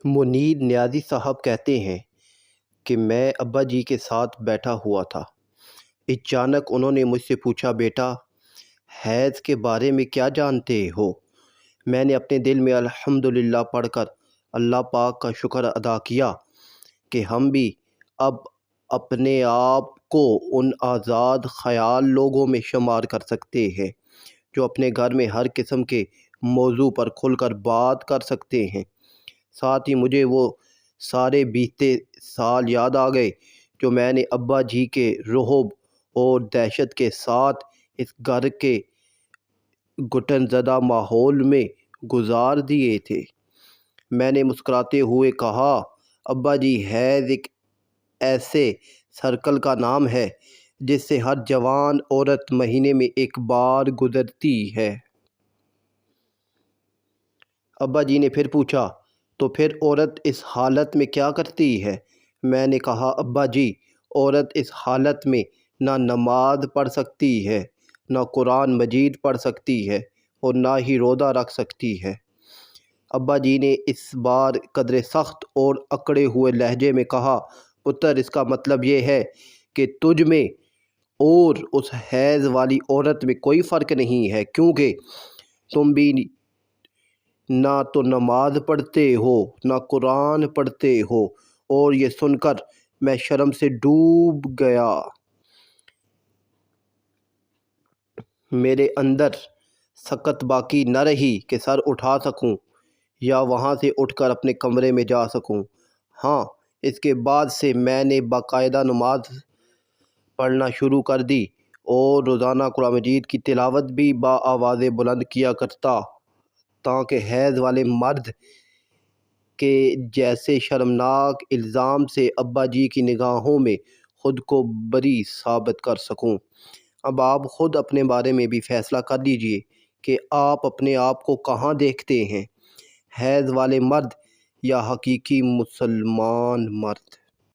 منیر نیازی صاحب کہتے ہیں کہ میں ابا جی کے ساتھ بیٹھا ہوا تھا۔ اچانک انہوں نے مجھ سے پوچھا، بیٹا حیض کے بارے میں کیا جانتے ہو؟ میں نے اپنے دل میں الحمدللہ پڑھ کر اللہ پاک کا شکر ادا کیا کہ ہم بھی اب اپنے آپ کو ان آزاد خیال لوگوں میں شمار کر سکتے ہیں جو اپنے گھر میں ہر قسم کے موضوع پر کھل کر بات کر سکتے ہیں۔ ساتھ ہی مجھے وہ سارے بیتے سال یاد آ گئے جو میں نے ابا جی کے رعب اور دہشت کے ساتھ اس گھر کے گھٹن زدہ ماحول میں گزار دیے تھے۔ میں نے مسکراتے ہوئے کہا، ابا جی حیض ایک ایسے سرکل کا نام ہے جس سے ہر جوان عورت مہینے میں ایک بار گزرتی ہے۔ ابا جی نے پھر پوچھا، تو پھر عورت اس حالت میں کیا کرتی ہے؟ میں نے کہا، ابا جی عورت اس حالت میں نہ نماز پڑھ سکتی ہے، نہ قرآن مجید پڑھ سکتی ہے اور نہ ہی روزہ رکھ سکتی ہے۔ ابا جی نے اس بار قدر سخت اور اکڑے ہوئے لہجے میں کہا، پتر اس کا مطلب یہ ہے کہ تجھ میں اور اس حیض والی عورت میں کوئی فرق نہیں ہے، کیونکہ تم بھی نہ تو نماز پڑھتے ہو نہ قرآن پڑھتے ہو۔ اور یہ سن کر میں شرم سے ڈوب گیا۔ میرے اندر سکت باقی نہ رہی کہ سر اٹھا سکوں یا وہاں سے اٹھ کر اپنے کمرے میں جا سکوں۔ ہاں، اس کے بعد سے میں نے باقاعدہ نماز پڑھنا شروع کر دی اور روزانہ قرآن مجید کی تلاوت بھی آواز بلند کیا کرتا تاکہ حیض والے مرد کے جیسے شرمناک الزام سے ابا جی کی نگاہوں میں خود کو بری ثابت کر سکوں۔ اب آپ خود اپنے بارے میں بھی فیصلہ کر لیجئے کہ آپ اپنے آپ کو کہاں دیکھتے ہیں، حیض والے مرد یا حقیقی مسلمان مرد۔